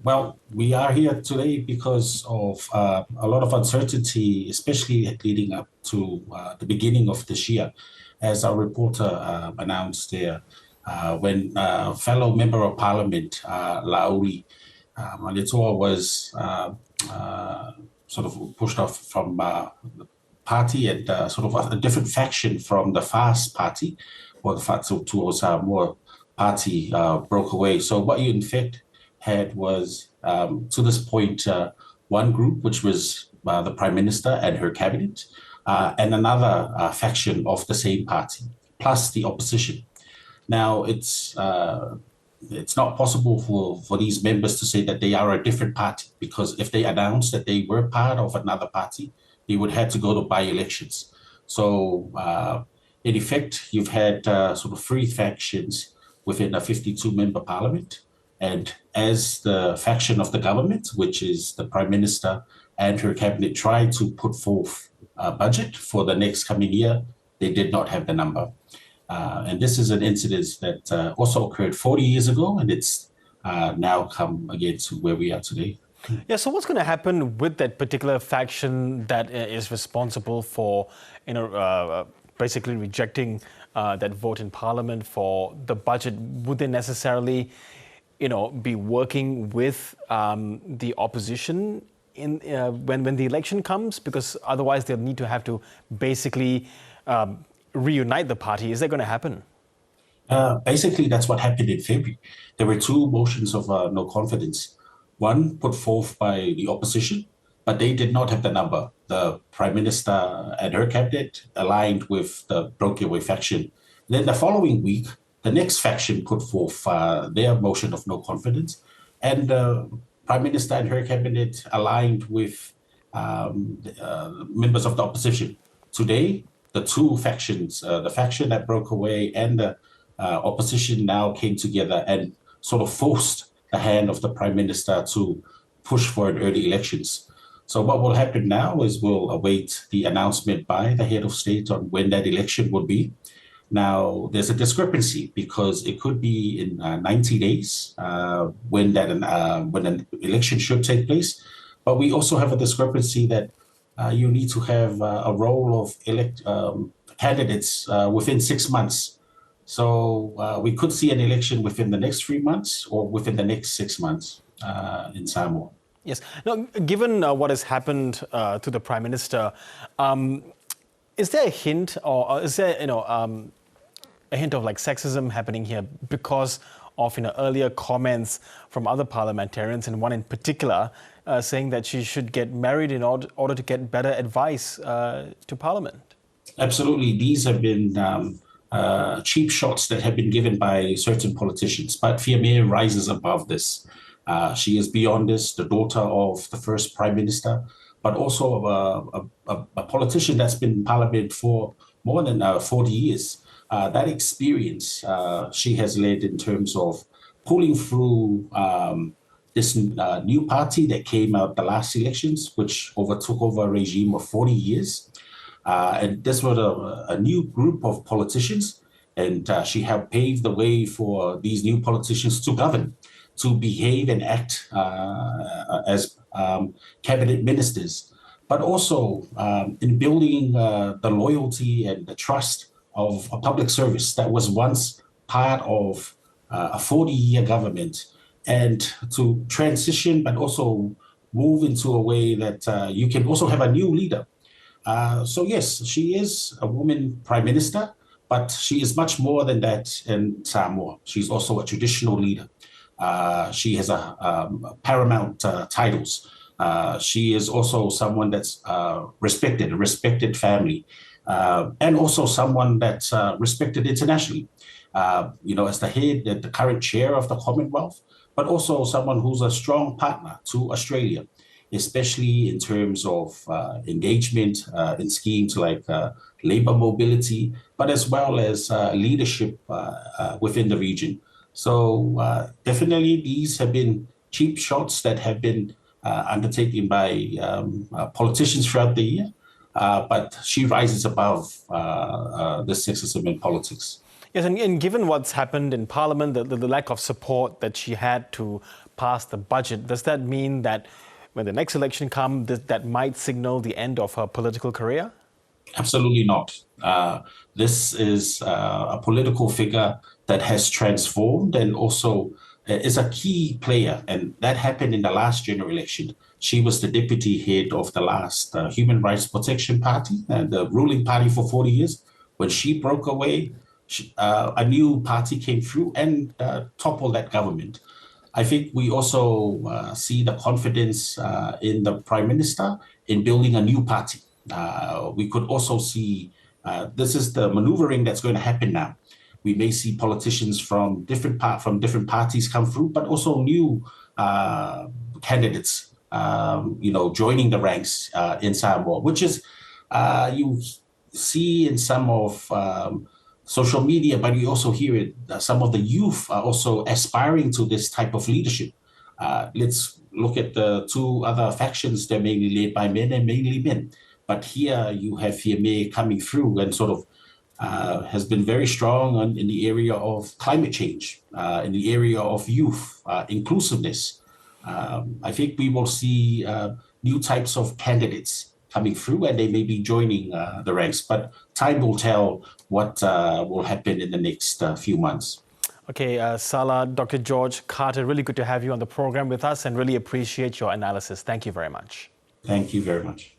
Well, we are here today because of a lot of uncertainty, especially leading up to the beginning of this year, as our reporter announced there, when fellow Member of Parliament, Lauri Maletoa, was sort of pushed off from the party and sort of a different faction from the FAST party, or the FAST towards more party broke away. So what you in fact had was, to this point, one group, which was the Prime Minister and her cabinet, and another faction of the same party, plus the opposition. Now, it's not possible for these members to say that they are a different party, because if they announced that they were part of another party, they would have to go to by-elections. So, in effect, you've had sort of three factions within a 52-member parliament. And as the faction of the government, which is the Prime Minister and her cabinet, tried to put forth a budget for the next coming year, they did not have the number. And this is an incident that also occurred 40 years ago, and it's now come again to where we are today. Yeah, so what's going to happen with that particular faction that is responsible for, basically rejecting that vote in Parliament for the budget? Would they necessarily, be working with the opposition when the election comes? Because otherwise they'll need to have to basically reunite the party. Is that going to happen? Basically, that's what happened in February. There were two motions of no confidence. One put forth by the opposition, but they did not have the number. The Prime Minister and her cabinet aligned with the breakaway faction. Then the following week, the next faction put forth their motion of no confidence, and the Prime Minister and her cabinet aligned with members of the opposition. Today, the two factions, the faction that broke away and the opposition, now came together and sort of forced the hand of the Prime Minister to push for an early elections. So what will happen now is we'll await the announcement by the head of state on when that election will be. Now, there's a discrepancy because it could be in 90 days when an election should take place. But we also have a discrepancy that you need to have a roll of candidates within 6 months. So we could see an election within the next 3 months or within the next 6 months in Samoa. Yes. Now, given what has happened to the Prime Minister, is there a hint, or is there a hint of like sexism happening here because of earlier comments from other parliamentarians, and one in particular saying that she should get married in order to get better advice to Parliament? Absolutely. These have been cheap shots that have been given by certain politicians, but Fiame rises above this. She is beyond this, the daughter of the first Prime Minister, but also a politician that's been in Parliament for more than 40 years. That experience she has led in terms of pulling through this new party that came out the last elections, which took over a regime of 40 years. And this was a new group of politicians, and she helped pave the way for these new politicians to govern, to behave and act as cabinet ministers, but also in building the loyalty and the trust of a public service that was once part of a 40-year government, and to transition, but also move into a way that you can also have a new leader. So yes, she is a woman Prime Minister, but she is much more than that in Samoa. She's also a traditional leader. She has a paramount titles. She is also someone that's respected, a respected family, and also someone that's respected internationally. As the head, the current chair of the Commonwealth, but also someone who's a strong partner to Australia, especially in terms of engagement in schemes like labor mobility, but as well as leadership within the region. So definitely these have been cheap shots that have been undertaken by politicians throughout the year, but she rises above the sexism in politics. Yes, and given what's happened in Parliament, the lack of support that she had to pass the budget. Does that mean that when the next election comes, that might signal the end of her political career? Absolutely not. This is a political figure that has transformed and also is a key player. And that happened in the last general election. She was the deputy head of the last Human Rights Protection Party, the ruling party for 40 years. When she broke away, a new party came through and toppled that government. I think we also see the confidence in the Prime Minister in building a new party. We could also see this is the maneuvering that's going to happen now. We may see politicians from different parties come through, but also new candidates, joining the ranks in Samoa, which is you see in some of social media, but you also hear it. Some of the youth are also aspiring to this type of leadership. Let's look at the two other factions. They're mainly led by men and mainly men. But here you have Fiame coming through and sort of has been very strong in the area of climate change, in the area of youth, inclusiveness. I think we will see new types of candidates coming through, and they may be joining the ranks. But time will tell what will happen in the next few months. Okay, Salā, Dr. George Carter, really good to have you on the program with us and really appreciate your analysis. Thank you very much. Thank you very much.